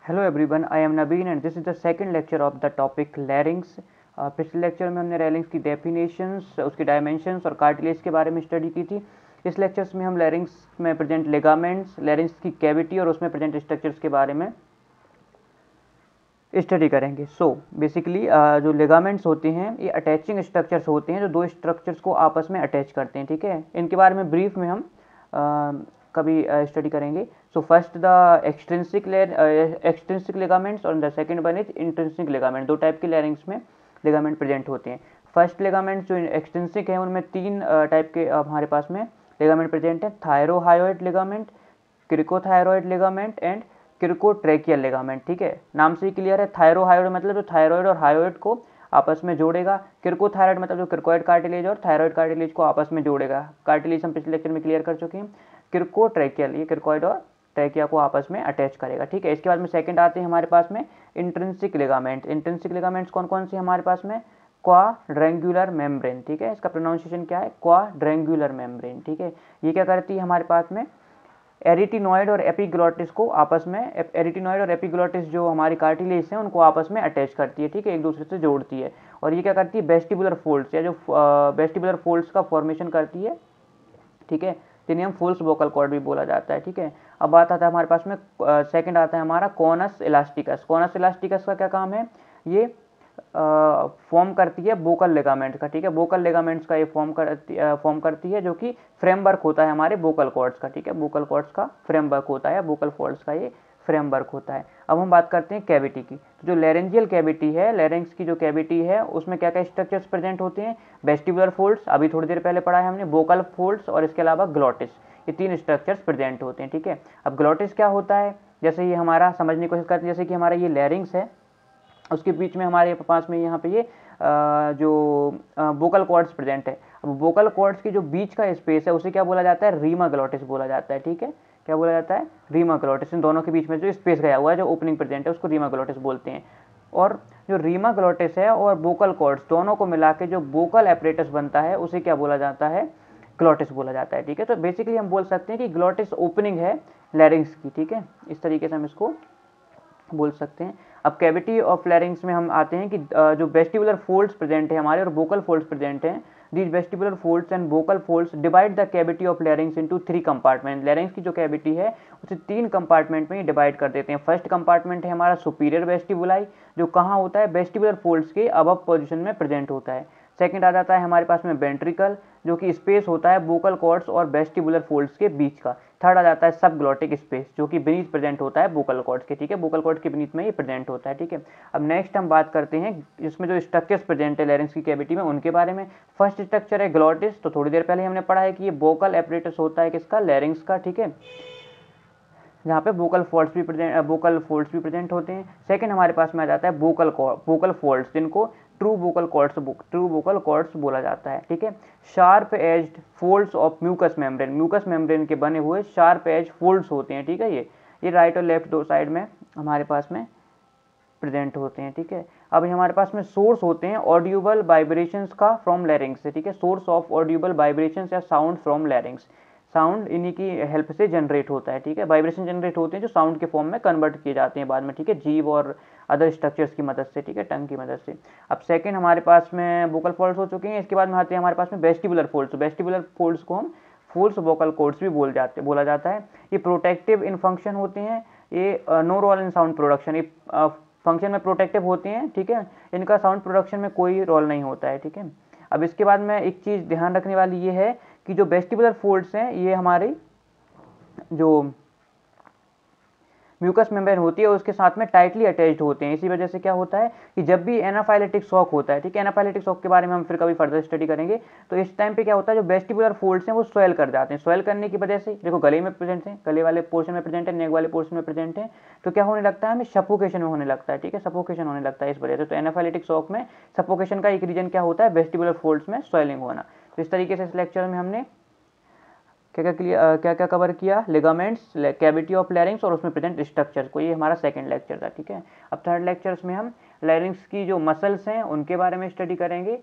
Hello everyone, I am Nabin and this is the second lecture of the topic लैरिंग्स। पिछले lecture में हमने लैरिंग्स की definitions, उसकी dimensions और कार्टिलेज के बारे में स्टडी की थी। इस लेक्चर्स में हम लैरिंग्स में प्रेजेंट लिगामेंट्स, लैरिंग्स की कैविटी और उसमें प्रेजेंट स्ट्रक्चर्स के बारे में स्टडी करेंगे। सो बेसिकली जो लिगामेंट्स होते हैं ये अटैचिंग स्ट्रक्चर्स होते हैं जो दो स्ट्रक्चर्स को आपस में अटैच करते हैं। ठीक है, इनके बारे में ब्रीफ में हम कभी स्टडी करेंगे। So first the extrinsic ligaments और the second one is intrinsic ligament. दो टाइप के लैरिंग्स में लिगामेंट प्रेजेंट होते हैं। फर्स्ट लिगामेंट जो एक्सट्रिंसिक है उनमें तीन टाइप के हमारे पास में लिगामेंट प्रेजेंट है। Thyrohyoid ligament, cricothyroid ligament and cricotracheal ligament. ठीक है, नाम से ही क्लियर है। थायरोहायोइड मतलब जो थायरॉइड और हायोइड को आपस में जोड़ेगा। क्रिकोथायरॉइड मतलब जो क्रिकोइड कार्टिलेज और थायरॉइड कार्टिलेज को आपस में जोड़ेगा। कार्टिलेज हम पिछले लेक्चर में क्लियर कर चुके हैं। क्रिकोट्रैकियल ये क्रिकोइड और ट्रैकिया को आपस में अटैच करेगा। ठीक है, इसके बाद में सेकंड आते हैं हमारे पास में इंट्रिंसिक लिगामेंट। इंट्रिंसिक लिगामेंट्स कौन कौन से हमारे पास में? Quadrangular membrane. ठीक है, इसका प्रोनाउंसिएशन क्या है? Quadrangular membrane. ठीक है, ये क्या करती है हमारे पास में? एरिटिनॉइड और एपिग्लोटिस को आपस में, एरिटिनॉइड और एपिग्लोटिस जो हमारी कार्टिलेज हैं उनको आपस में अटैच करती है। ठीक है, एक दूसरे से जोड़ती है। और ये क्या करती है? वेस्टिबुलर फोल्ड्स या जो वेस्टिबुलर फोल्ड्स का फॉर्मेशन करती है। ठीक है, जिन्हें हम फुल्स वोकल कॉर्ड भी बोला जाता है। ठीक है, अब बात आता है हमारे पास में सेकंड आता है हमारा कॉनस इलास्टिकस। कॉनस इलास्टिकस का क्या काम है? ये फॉर्म करती है वोकल लिगामेंट का। ठीक है, वोकल लिगामेंट्स का ये फॉर्म करती है जो कि फ्रेमवर्क होता है हमारे वोकल कॉर्ड्स का। ठीक है, वोकल कॉर्ड्स का फ्रेमवर्क होता है, वोकल कॉर्ड्स का ये फ्रेमवर्क होता है। अब हम बात करते हैं कैविटी की। तो जो लैरेंजियल कैविटी है, लैरिंग्स की जो कैविटी है उसमें क्या क्या स्ट्रक्चर्स प्रेजेंट होते हैं? वेस्टिबुलर फोल्ड्स, अभी थोड़ी देर पहले पढ़ा है हमने, वोकल फोल्ड्स और इसके अलावा ग्लोटिस। ये तीन स्ट्रक्चर्स प्रेजेंट होते हैं। ठीक है, अब ग्लोटिस क्या होता है? जैसे ये हमारा समझने की कोशिश करते हैं, जैसे कि हमारा ये लैरिंग्स है, उसके बीच में हमारे पास में यहाँ पे ये जो वोकल कॉर्ड्स प्रेजेंट है। अब वोकल कॉर्ड्स की जो बीच का स्पेस है उसे क्या बोला जाता है? रीमा ग्लोटिस बोला जाता है। ठीक है, क्या बोला जाता है? रीमा ग्लोटिस। इन दोनों के बीच में जो स्पेस गया हुआ है, जो ओपनिंग प्रेजेंट है, उसको रीमा ग्लोटिस बोलते हैं। और जो रीमा ग्लोटिस है और वोकल कॉर्ड्स दोनों को मिला के जो वोकल एपरेटस बनता है उसे क्या बोला जाता है? ग्लोटिस बोला जाता है। ठीक है, तो बेसिकली हम बोल सकते हैं कि ग्लोटिस ओपनिंग है लैरिंग्स की। ठीक है, इस तरीके से हम इसको बोल सकते हैं। अब कैविटी ऑफ लैरिंग्स में हम आते हैं कि जो वेस्टिबुलर फोल्ड्स प्रेजेंट है हमारे और वोकल फोल्ड्स प्रेजेंट हैं, these vestibular folds and vocal folds divide the cavity of लैरिंग्स into 3 compartment. लैरिंग्स की जो कैविटी है उसे 3 कंपार्टमेंट में डिवाइड कर देते हैं। फर्स्ट कंपार्टमेंट है हमारा सुपीरियर वेस्टिबुलाई, जो कहाँ होता है? वेस्टिबुलर फोल्ड्स के अबव पोजीशन में प्रेजेंट होता है। सेकंड आ जाता है हमारे पास में वेंट्रिकल, जो कि स्पेस होता है वोकल कॉर्ड्स और वेस्टिबुलर फोल्ड्स के बीच का। थर्ड आ जाता है सब ग्लोटिक स्पेस, जो कि बीनीथ प्रेजेंट होता है वोकल कॉर्ड्स के। ठीक है, वोकल कॉर्ड्स के बीनीथ में ये प्रेजेंट होता है। ठीक है, अब नेक्स्ट हम बात करते हैं इसमें जो स्ट्रक्चर्स प्रेजेंट है लैरिंग्स की कैविटी में उनके बारे में। फर्स्ट स्ट्रक्चर है ग्लोटिस, तो थोड़ी देर पहले हमने पढ़ा है कि ये वोकल एपरेटस होता है किसका? लैरिंग्स का। ठीक है, जहाँ पे वोकल फोल्ड्स भी प्रेजेंट होते हैं। सेकंड हमारे पास में आ जाता है वोकल फोल्ड्स, जिनको ट्रू वोकल कॉर्ड्स बोला जाता है। ठीक है, sharp edged folds of mucous membrane के बने हुए शार्प एज फोल्ड्स होते हैं। ठीक है, ये राइट और लेफ्ट दो साइड में हमारे पास में प्रेजेंट होते हैं। ठीक है, अब हमारे पास में सोर्स होते हैं ऑडियोबल वाइब्रेशंस का फ्रॉम लैरिंग्स से। ठीक है, सोर्स ऑफ ऑडियोबल वाइब्रेशंस या साउंड फ्रॉम लैरिंग्स, साउंड इन्हीं की हेल्प से जनरेट होता है। ठीक है, वाइब्रेशन जनरेट होते हैं जो साउंड के फॉर्म में कन्वर्ट किए जाते हैं बाद में। ठीक है, जीभ और अदर स्ट्रक्चर्स की मदद से। ठीक है, टंग की मदद से। अब सेकंड हमारे पास में वोकल फोल्ड्स हो चुके हैं। इसके बाद में आते हैं हमारे पास में वेस्टिबुलर फोल्ड्स। वेस्टिबुलर फोल्ड्स को हम फुल्स वोकल कॉर्ड्स भी बोला जाता है। ये प्रोटेक्टिव इन फंक्शन होते हैं। ये no role in sound production, ये फंक्शन में प्रोटेक्टिव होते हैं। ठीक है, इनका साउंड प्रोडक्शन में कोई रोल नहीं होता है। ठीक है, अब इसके बाद में एक चीज़ ध्यान रखने वाली ये है कि जो वेस्टिबुलर फोल्ड्स हैं ये हमारी जो म्यूकस मेम्ब्रेन होती है उसके साथ में टाइटली अटैच्ड होते हैं। इसी वजह से क्या होता है कि जब भी एनाफाइलेटिक शॉक होता है, ठीक है, एनाफाइलेटिक शॉक के बारे में हम फिर कभी फर्दर स्टडी करेंगे, तो इस टाइम पे क्या होता है जो वेस्टिबुलर फोल्ड्स हैं वो स्वेल कर जाते हैं। स्वेल करने की वजह से देखो गले में प्रेजेंट है, गले वाले पोर्शन में प्रेजेंट है, नेक वाले पोर्शन में प्रेजेंट है, तो क्या होने लगता है? हमें सफोकेशन में होने लगता है। ठीक है, सफोकेशन होने लगता है इस वजह से। तो एनाफाइलेटिक शॉक में सफोकेशन का एक रीजन क्या होता है? वेस्टिबुलर फोल्ड्स में स्वेलिंग होना। तो इस तरीके से इस लेक्चर में हमने क्या क्या कवर किया? लिगामेंट्स, कैविटी ऑफ लैरिंग्स और उसमें प्रेजेंट स्ट्रक्चर को। ये हमारा सेकंड लेक्चर था। ठीक है, अब थर्ड लेक्चर्स में हम लैरिंग्स की जो मसल्स हैं उनके बारे में स्टडी करेंगे।